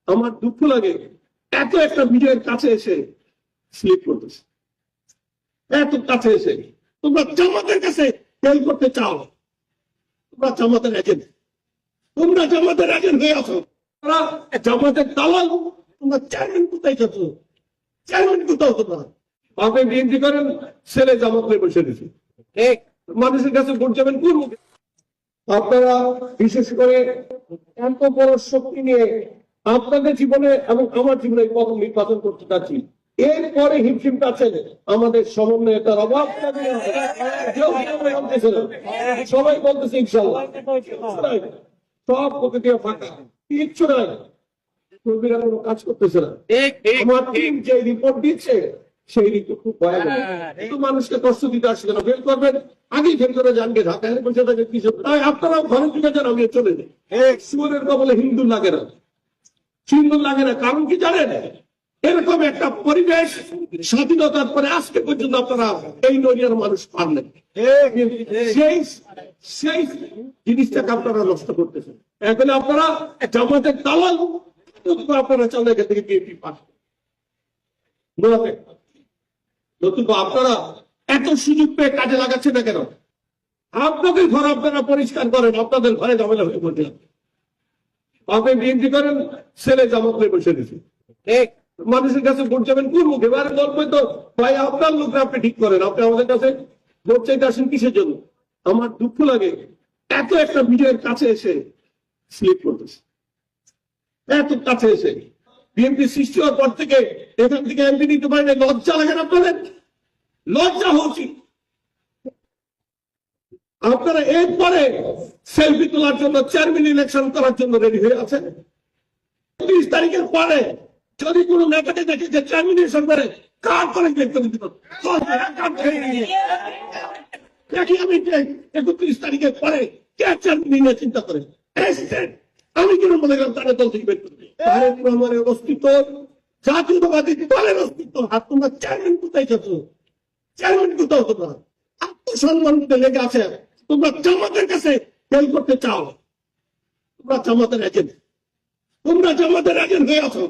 আমার দুঃখ লাগে এত একটা বিজয়ের কাছে এসে স্লিপ করতেছে, এত কাছে এসে তোমরা জামাতের কাছে ফেল করতে চাও। তোমরা জামাতের এজেন্ট, তোমরা জামাতের এজেন্ট হয়ে আছো। তোমরা জামাতের দালাল। তোমরা চেয়ারম্যান কোথায় যাচ্ছ? চেয়ারম্যান কোথাও তোমরা? আপনি বিএনপি করেন, ছেলে জামাত হয়ে বসে দিচ্ছে। মানুষের কাছে ভোট যাবেন কোন মুখে? আপনারা বিশেষ করে এত বড় শক্তি নিয়ে আপনাদের জীবনে এবং আমার জীবনে কখন নির্বাচন করতে চাচ্ছি, এরপরে হিমশিম পাচ্ছেন আমাদের সমন্বয়তার অভাব। সবাই বলতেছে ইনশাল্লাহ, সব পথে দিয়ে ফাঁকা, কিচ্ছু নাই, কর্মীরা কোনো কাজ করতেছে না। আমার টিম যে রিপোর্ট দিচ্ছে সেই রিপোর্ট খুব ভয়াবহ। কিন্তু মানুষকে কষ্ট দিতে আসলে না, ফেল করবেন আগেই ফেল করে জানবে ঢাকায় বসে থাকে কিছু। তাই আপনারাও ঘরে ঢুকে যান, আমি চলে যাই। সুরের কবলে হিন্দু লাগে না, হিন্দু লাগে না, কারণ কি জানেন? এরকম একটা পরিবেশ স্বাধীনতার পরে আজকে পর্যন্ত আপনারা এই নড়িয়ার মানুষ পারলেন, সেই সেই জিনিসটাকে আপনারা নষ্ট করতেছেন। এখন আপনারা জামাতের দালাল, আপনারা চান এখান থেকে বিএনপি পাস। নতুন আপনারা এত সুযোগ পেয়ে কাজে লাগাচ্ছেন না কেন? আপনাদের ঘর আপনারা পরিষ্কার করেন, আপনাদের ঘরে ঝামেলা হয়ে পড়ছে। আপনি বিএনপি করেন, ছেলে জামাত হয়ে বসে দিচ্ছে। মানুষের কাছে ভোট যাবেন কোন মুখে? বলবেন তো ভাই আপনার লোকরা আপনি ঠিক করেন, আপনি আমাদের কাছে ভোট চাইতে আসেন কিসের জন্য? আমার দুঃখ লাগে এত একটা বিজয়ের কাছে এসে স্লিপ করতেছে, এত কাছে এসে। বিএনপি সৃষ্টি হওয়ার পর থেকে এখান থেকে এমপি নিতে পারেন, লজ্জা লাগে না আপনাদের? লজ্জা হচ্ছে। আপনারা এরপরে সেলফি তোলার জন্য চেয়ারম্যান ইলেকশন করার জন্য রেডি হয়ে আছেন। 30 তারিখের পরে যদি কোনো নেতাকে দেখে যে চেয়ারম্যান ইলেকশন করে, কার করে দেখতে দিতে দেখি আমি 31 তারিখের পরে কে চেয়ারম্যান নিয়ে চিন্তা করে। আমি কেন মনে করেন তারা দল থেকে বের করবে? তারেক রহমানের অস্তিত্ব, জাতীয়তাবাদী দলের অস্তিত্ব। আর তোমরা চেয়ারম্যান কোথায় যাচ্ছ? চেয়ারম্যান কোথাও তোমরা আত্মসম্মান লেগে আছে। তোমরা জামাতের কাছে ফেল করতে চাও। তোমরা জামাতের এজেন্ট, তোমরা জামাতের এজেন্ট হয়ে আছো।